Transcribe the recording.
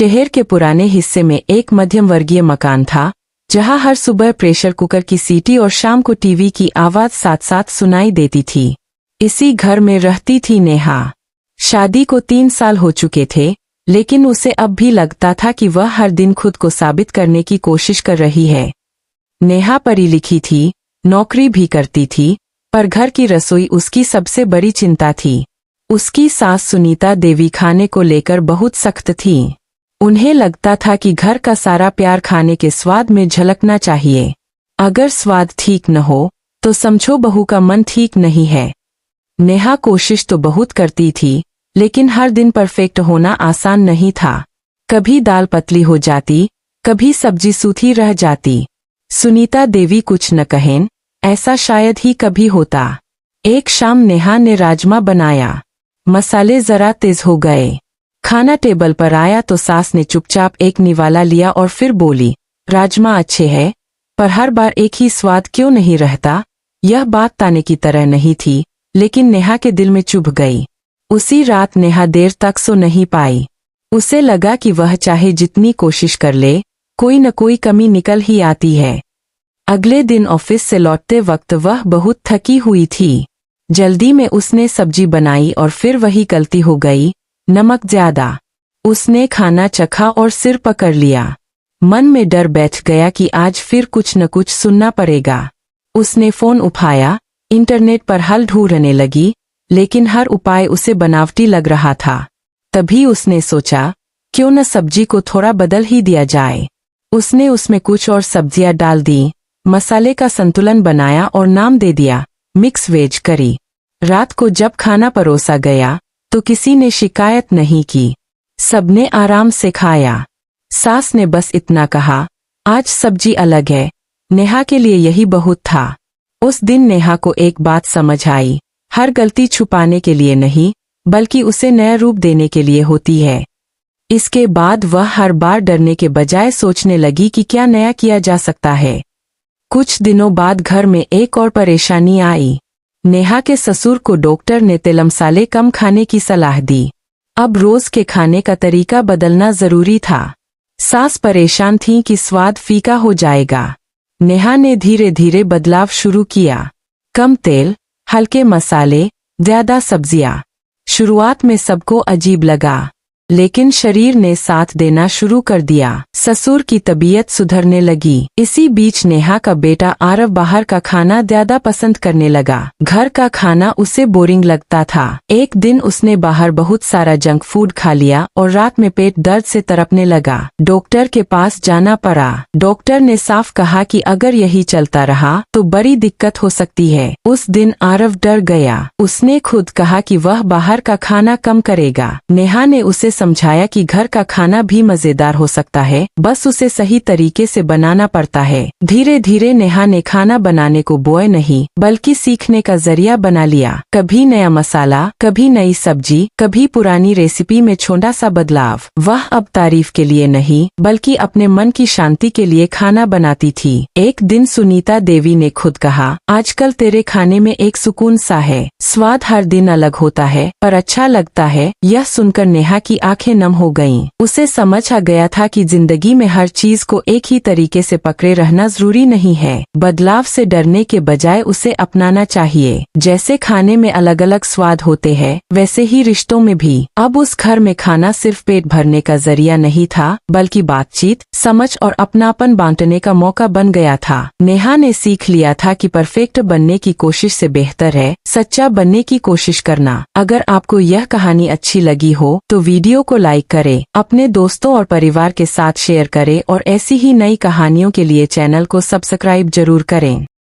शहर के पुराने हिस्से में एक मध्यम वर्गीय मकान था, जहां हर सुबह प्रेशर कुकर की सीटी और शाम को टीवी की आवाज साथ साथ सुनाई देती थी। इसी घर में रहती थी नेहा। शादी को 3 साल हो चुके थे, लेकिन उसे अब भी लगता था कि वह हर दिन खुद को साबित करने की कोशिश कर रही है। नेहा पढ़ी लिखी थी, नौकरी भी करती थी, पर घर की रसोई उसकी सबसे बड़ी चिंता थी। उसकी सास सुनीता देवी खाने को लेकर बहुत सख्त थी। उन्हें लगता था कि घर का सारा प्यार खाने के स्वाद में झलकना चाहिए। अगर स्वाद ठीक न हो तो समझो बहू का मन ठीक नहीं है। नेहा कोशिश तो बहुत करती थी, लेकिन हर दिन परफेक्ट होना आसान नहीं था। कभी दाल पतली हो जाती, कभी सब्जी सूखी रह जाती। सुनीता देवी कुछ न कहें, ऐसा शायद ही कभी होता। एक शाम नेहा ने राजमा बनाया। मसाले जरा तेज हो गए। खाना टेबल पर आया तो सास ने चुपचाप एक निवाला लिया और फिर बोली, राजमा अच्छे हैं, पर हर बार एक ही स्वाद क्यों नहीं रहता। यह बात ताने की तरह नहीं थी, लेकिन नेहा के दिल में चुभ गई। उसी रात नेहा देर तक सो नहीं पाई। उसे लगा कि वह चाहे जितनी कोशिश कर ले, कोई न कोई कमी निकल ही आती है। अगले दिन ऑफिस से लौटते वक्त वह बहुत थकी हुई थी। जल्दी में उसने सब्जी बनाई और फिर वही गलती हो गई, नमक ज्यादा। उसने खाना चखा और सिर पकड़ लिया। मन में डर बैठ गया कि आज फिर कुछ न कुछ सुनना पड़ेगा। उसने फोन उठाया, इंटरनेट पर हल ढूंढने लगी, लेकिन हर उपाय उसे बनावटी लग रहा था। तभी उसने सोचा, क्यों न सब्जी को थोड़ा बदल ही दिया जाए। उसने उसमें कुछ और सब्जियां डाल दी, मसाले का संतुलन बनाया और नाम दे दिया, मिक्स वेज करी। रात को जब खाना परोसा गया तो किसी ने शिकायत नहीं की। सबने आराम से खाया। सास ने बस इतना कहा, आज सब्जी अलग है। नेहा के लिए यही बहुत था। उस दिन नेहा को एक बात समझ आई, हर गलती छुपाने के लिए नहीं, बल्कि उसे नया रूप देने के लिए होती है। इसके बाद वह हर बार डरने के बजाय सोचने लगी कि क्या नया किया जा सकता है। कुछ दिनों बाद घर में एक और परेशानी आई। नेहा के ससुर को डॉक्टर ने तेल मसाले कम खाने की सलाह दी। अब रोज के खाने का तरीका बदलना जरूरी था। सास परेशान थी कि स्वाद फीका हो जाएगा। नेहा ने धीरे धीरे बदलाव शुरू किया। कम तेल, हल्के मसाले, ज्यादा सब्जियां। शुरुआत में सबको अजीब लगा, लेकिन शरीर ने साथ देना शुरू कर दिया। ससुर की तबीयत सुधरने लगी। इसी बीच नेहा का बेटा आरव बाहर का खाना ज्यादा पसंद करने लगा। घर का खाना उसे बोरिंग लगता था। एक दिन उसने बाहर बहुत सारा जंक फूड खा लिया और रात में पेट दर्द से तड़पने लगा। डॉक्टर के पास जाना पड़ा। डॉक्टर ने साफ कहा कि अगर यही चलता रहा तो बड़ी दिक्कत हो सकती है। उस दिन आरव डर गया। उसने खुद कहा कि वह बाहर का खाना कम करेगा। नेहा ने उसे समझाया कि घर का खाना भी मजेदार हो सकता है, बस उसे सही तरीके से बनाना पड़ता है। धीरे धीरे नेहा ने खाना बनाने को बोझ नहीं, बल्कि सीखने का जरिया बना लिया। कभी नया मसाला, कभी नई सब्जी, कभी पुरानी रेसिपी में छोटा सा बदलाव। वह अब तारीफ के लिए नहीं, बल्कि अपने मन की शांति के लिए खाना बनाती थी। एक दिन सुनीता देवी ने खुद कहा, आजकल तेरे खाने में एक सुकून सा है। स्वाद हर दिन अलग होता है, पर अच्छा लगता है। यह सुनकर नेहा की आंखें नम हो गईं। उसे समझ आ गया था कि जिंदगी में हर चीज को एक ही तरीके से पकड़े रहना जरूरी नहीं है। बदलाव से डरने के बजाय उसे अपनाना चाहिए। जैसे खाने में अलग अलग स्वाद होते हैं, वैसे ही रिश्तों में भी। अब उस घर में खाना सिर्फ पेट भरने का जरिया नहीं था, बल्कि बातचीत, समझ और अपनापन बांटने का मौका बन गया था। नेहा ने सीख लिया था कि परफेक्ट बनने की कोशिश से बेहतर है सच्चा बनने की कोशिश करना। अगर आपको यह कहानी अच्छी लगी हो तो वीडियो को लाइक करें, अपने दोस्तों और परिवार के साथ शेयर करें और ऐसी ही नई कहानियों के लिए चैनल को सब्सक्राइब जरूर करें।